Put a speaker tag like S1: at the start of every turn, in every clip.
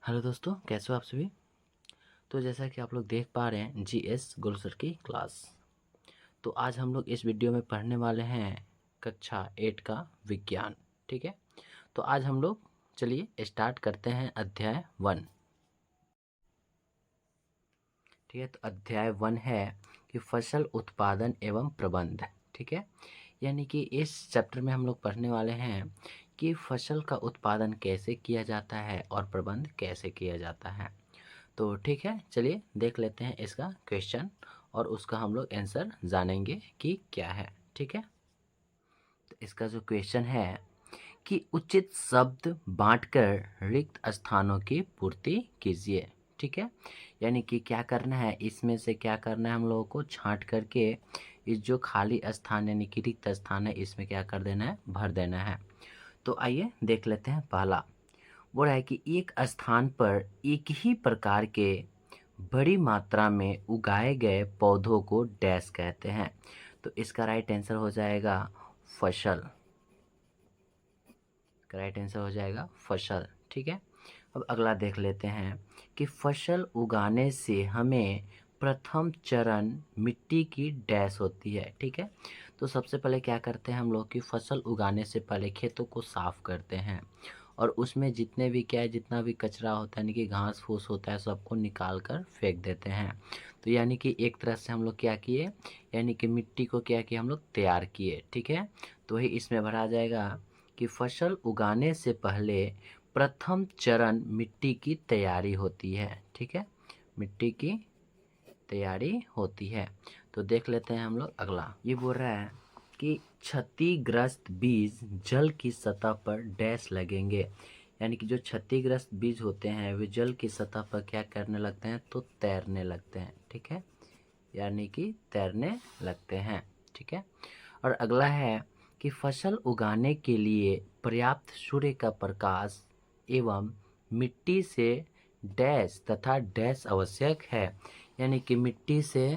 S1: Hello दोस्तों, कैसे हो आप सभी। तो जैसा कि आप लोग देख पा रहे हैं जीएस गुलसर की क्लास। तो आज हम लोग इस वीडियो में पढ़ने वाले हैं कक्षा 8 का विज्ञान। ठीक है, तो आज हम लोग चलिए स्टार्ट करते हैं अध्याय 1। ठीक है, तो अध्याय 1 है कि फसल उत्पादन एवं प्रबंध। ठीक है, यानी कि इस चैप्टर में हम लोग पढ़ने वाले हैं कि फसल का उत्पादन कैसे किया जाता है और प्रबंध कैसे किया जाता है। तो ठीक है, चलिए देख लेते हैं इसका क्वेश्चन और उसका हम लोग आंसर जानेंगे कि क्या है। ठीक है, तो इसका जो क्वेश्चन है कि उचित शब्द बांटकर रिक्त स्थानों की पूर्ति कीजिए। ठीक है, यानी कि क्या करना है, इसमें से क्या करना है, हम लोगों को छांट करके इस जो खाली स्थान यानी कि रिक्त स्थान है इसमें क्या कर देना है, भर देना है। तो आइए देख लेते हैं। पहला वो है कि एक स्थान पर एक ही प्रकार के बड़ी मात्रा में उगाए गए पौधों को डैश कहते हैं। तो इसका राइट आंसर हो जाएगा फसल। राइट आंसर हो जाएगा फसल। ठीक है, अब अगला देख लेते हैं कि फसल उगाने से हमें प्रथम चरण मिट्टी की डैश होती है। ठीक है, तो सबसे पहले क्या करते हैं हम लोग कि फसल उगाने से पहले खेतों को साफ करते हैं और उसमें जितने भी क्या है, जितना भी कचरा होता है यानी कि घास फूस होता है सबको निकाल कर फेंक देते हैं। तो यानी कि एक तरह से हम लोग क्या किए, यानी कि मिट्टी को क्या किए, हम लोग तैयार किए। ठीक है, तो वही इसमें भरा जाएगा कि फसल उगाने से पहले प्रथम चरण मिट्टी की तैयारी होती है। ठीक है, मिट्टी की तैयारी होती है। तो देख लेते हैं हम लोग अगला। ये बोल रहा है कि क्षतिग्रस्त बीज जल की सतह पर डैश लगेंगे। यानी कि जो क्षतिग्रस्त बीज होते हैं वे जल की सतह पर क्या करने लगते हैं, तो तैरने लगते हैं। ठीक है, यानी कि तैरने लगते हैं। ठीक है, और अगला है कि फसल उगाने के लिए पर्याप्त सूर्य का प्रकाश एवं मिट्टी से डैश तथा डैश आवश्यक है। यानी कि मिट्टी से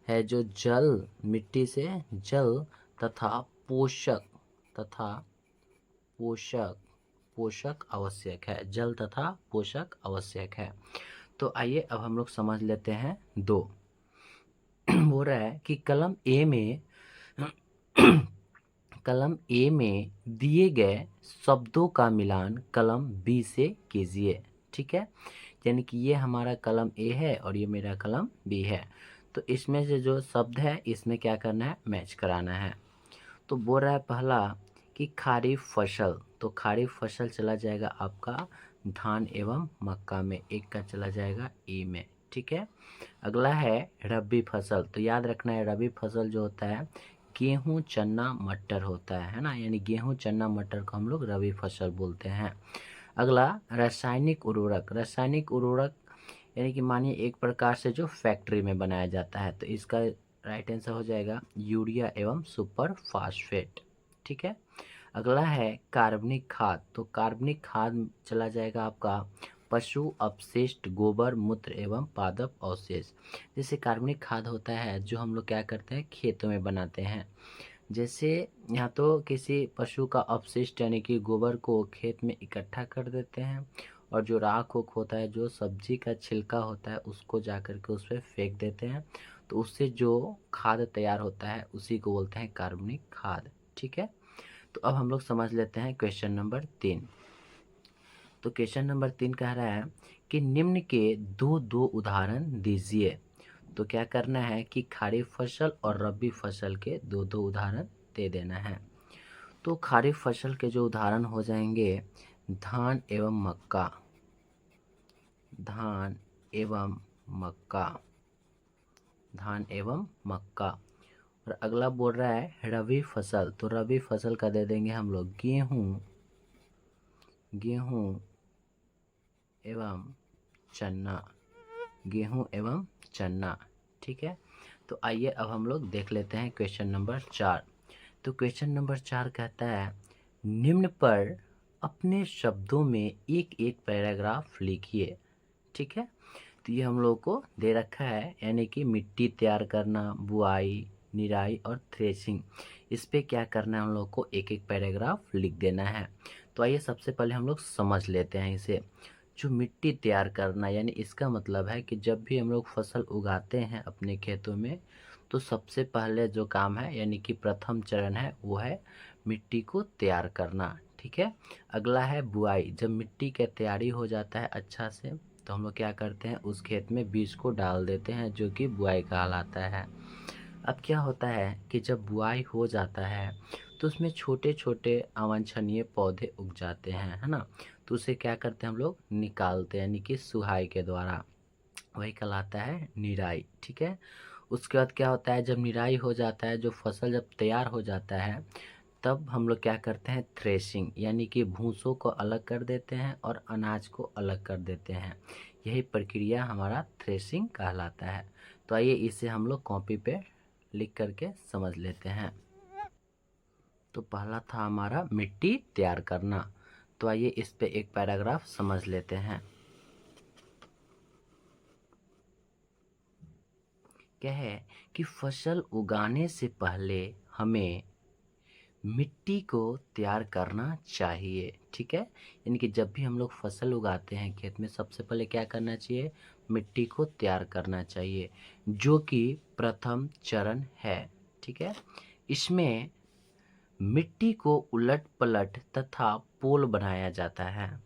S1: है जो जल, मिट्टी से जल तथा पोषक तथा पोषक पोषक आवश्यक है। जल तथा पोषक आवश्यक है। तो आइए अब हम लोग समझ लेते हैं दो। हो रहा है कि कलम ए में दिए गए शब्दों का मिलान कलम बी से कीजिए। ठीक है, यानी कि ये हमारा कलम ए है और ये मेरा कलम बी है। तो इसमें से जो शब्द है इसमें क्या करना है, मैच कराना है। तो बोल रहा है पहला कि खरीफ फसल, तो खरीफ फसल चला जाएगा आपका धान एवं मक्का में, एक का चला जाएगा ए में। ठीक है, अगला है रबी फसल। तो याद रखना है रबी फसल जो होता है गेहूं चना मटर होता है ना, यानी गेहूं चना मटर को हम लोग रबी फसल बोलते हैं। अगला रासायनिक उर्वरक। रासायनिक उर्वरक यानी कि मानिए एक प्रकार से जो फैक्ट्री में बनाया जाता है, तो इसका राइट आंसर हो जाएगा यूरिया एवं सुपर फास्फेट। ठीक है, अगला है कार्बनिक खाद। तो कार्बनिक खाद चला जाएगा आपका पशु अपशिष्ट, गोबर मूत्र एवं पादप अवशेष। जैसे कार्बनिक खाद होता है जो हम लोग क्या करते हैं, खेतों में बनाते हैं। जैसे यहाँ तो किसी पशु का अपशिष्ट यानी कि गोबर को खेत में इकट्ठा कर देते हैं और जो राख उख होता है, जो सब्जी का छिलका होता है उसको जा कर के उस पर फेंक देते हैं। तो उससे जो खाद तैयार होता है उसी को बोलते हैं कार्बनिक खाद। ठीक है, तो अब हम लोग समझ लेते हैं क्वेश्चन नंबर 3। तो क्वेश्चन नंबर 3 कह रहा है कि निम्न के दो दो उदाहरण दीजिए। तो क्या करना है कि खरीफ फसल और रबी फसल के दो दो उदाहरण दे देना है। तो खरीफ फसल के जो उदाहरण हो जाएंगे धान एवं मक्का, धान एवं मक्का, धान एवं मक्का। और अगला बोल रहा है रबी फसल। तो रबी फसल का दे देंगे हम लोग गेहूं, गेहूं एवं चना, गेहूं एवं चना। ठीक है, तो आइए अब हम लोग देख लेते हैं क्वेश्चन नंबर 4। तो क्वेश्चन नंबर 4 कहता है निम्न पर अपने शब्दों में एक एक पैराग्राफ लिखिए। ठीक है, तो ये हम लोग को दे रखा है, यानी कि मिट्टी तैयार करना, बुआई, निराई और थ्रेशिंग, इस पे क्या करना है, हम लोग को एक एक पैराग्राफ लिख देना है। तो आइए सबसे पहले हम लोग समझ लेते हैं इसे। जो मिट्टी तैयार करना, यानी इसका मतलब है कि जब भी हम लोग फसल उगाते हैं अपने खेतों में, तो सबसे पहले जो काम है यानी कि प्रथम चरण है वो है मिट्टी को तैयार करना। ठीक है। अगला है बुआई। जब मिट्टी का तैयारी हो जाता है अच्छा से, तो हम लोग क्या करते हैं, उस खेत में बीज को डाल देते हैं, जो कि बुआई कहलाता है। अब क्या होता है कि जब बुआई हो जाता है तो उसमें छोटे छोटे अवांछनीय पौधे उग जाते हैं, है ना। तो उसे क्या करते हैं, हम लोग निकालते हैं, यानी कि सुहाई के द्वारा। वही कहलाता है निराई। ठीक है। उसके बाद क्या होता है, जब निराई हो जाता है, जो फसल जब तैयार हो जाता है, तब हम लोग क्या करते हैं, थ्रेशिंग, यानी कि भूसों को अलग कर देते हैं और अनाज को अलग कर देते हैं। यही प्रक्रिया हमारा थ्रेशिंग कहलाता है। तो आइए इसे हम लोग कॉपी पे लिख करके समझ लेते हैं। तो पहला था हमारा मिट्टी तैयार करना। तो आइए इस पे एक पैराग्राफ समझ लेते हैं। क्या है कि फसल उगाने से पहले हमें मिट्टी को तैयार करना चाहिए। ठीक है। यानी कि जब भी हम लोग फसल उगाते हैं खेत में, सबसे पहले क्या करना चाहिए, मिट्टी को तैयार करना चाहिए, जो कि प्रथम चरण है। ठीक है। इसमें मिट्टी को उलट पलट तथा पोल बनाया जाता है,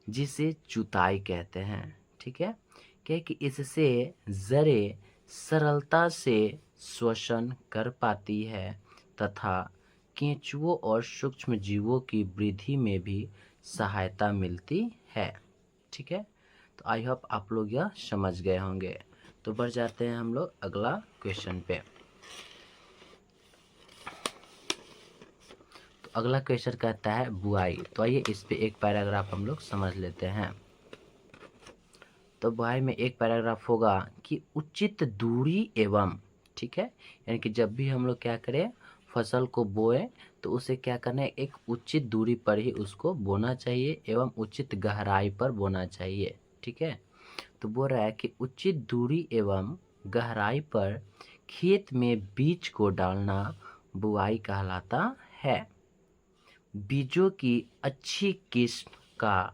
S1: जिसे जुताई कहते हैं। ठीक है। क्या कि इससे जड़ें सरलता से श्वसन कर पाती है तथा केंचुओं और सूक्ष्म जीवों की वृद्धि में भी सहायता मिलती है। ठीक है। तो आई होप आप लोग यह समझ गए होंगे। तो बढ़ जाते हैं हम लोग अगला क्वेश्चन पे। तो अगला क्वेश्चन कहता है बुआई। तो आइए इस पे एक पैराग्राफ हम लोग समझ लेते हैं। तो बुआई में एक पैराग्राफ होगा कि उचित दूरी एवं, ठीक है, यानी कि जब भी हम लोग क्या करें, फसल को बोए, तो उसे क्या करना है, एक उचित दूरी पर ही उसको बोना चाहिए एवं उचित गहराई पर बोना चाहिए। ठीक है। तो बोल रहा है कि उचित दूरी एवं गहराई पर खेत में बीज को डालना बुआई कहलाता है। बीजों की अच्छी किस्म का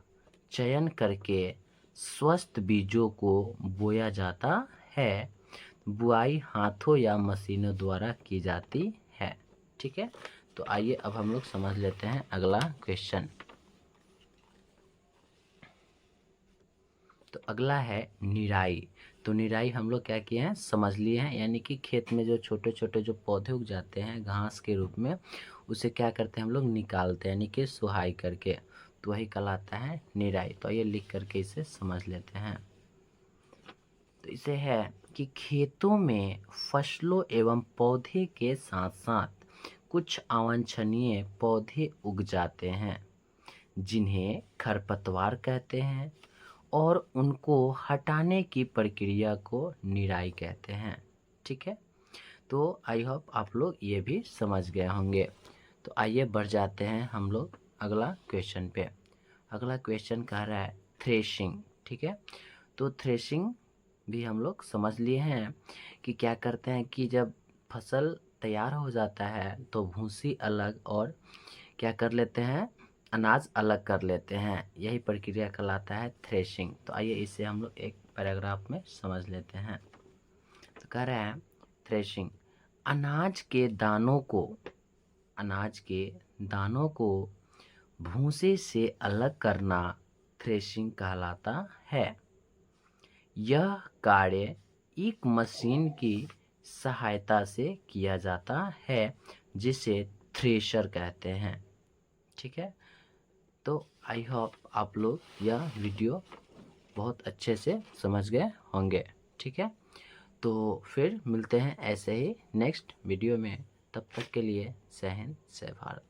S1: चयन करके स्वस्थ बीजों को बोया जाता है। बुआई हाथों या मशीनों द्वारा की जाती है। ठीक है। तो आइए अब हम लोग समझ लेते हैं अगला क्वेश्चन। तो अगला है निराई। तो निराई हम लोग क्या किए हैं, समझ लिए हैं, यानी कि खेत में जो छोटे छोटे जो पौधे उग जाते हैं घास के रूप में, उसे क्या करते हैं हम लोग, निकालते हैं, यानी कि सुहाई करके। तो वही कहलाता है निराई। तो आइए लिख करके इसे समझ लेते हैं। तो इसे है कि खेतों में फसलों एवं पौधे के साथ साथ कुछ अवांछनीय पौधे उग जाते हैं, जिन्हें खरपतवार कहते हैं, और उनको हटाने की प्रक्रिया को निराई कहते हैं। ठीक है। तो आई होप आप लोग ये भी समझ गए होंगे। तो आइए बढ़ जाते हैं हम लोग अगला क्वेश्चन पे। अगला क्वेश्चन कह रहा है थ्रेशिंग। ठीक है। तो थ्रेशिंग भी हम लोग समझ लिए हैं कि क्या करते हैं कि जब फसल तैयार हो जाता है तो भूसी अलग और क्या कर लेते हैं, अनाज अलग कर लेते हैं। यही प्रक्रिया कहलाता है थ्रेशिंग। तो आइए इसे हम लोग एक पैराग्राफ में समझ लेते हैं। तो कह रहे हैं थ्रेशिंग, अनाज के दानों को भूसे से अलग करना थ्रेशिंग कहलाता है। यह कार्य एक मशीन की सहायता से किया जाता है, जिसे थ्रेशर कहते हैं। ठीक है। तो आई होप आप लोग यह वीडियो बहुत अच्छे से समझ गए होंगे। ठीक है। तो फिर मिलते हैं ऐसे ही नेक्स्ट वीडियो में। तब तक के लिए जय हिंद जय भारत।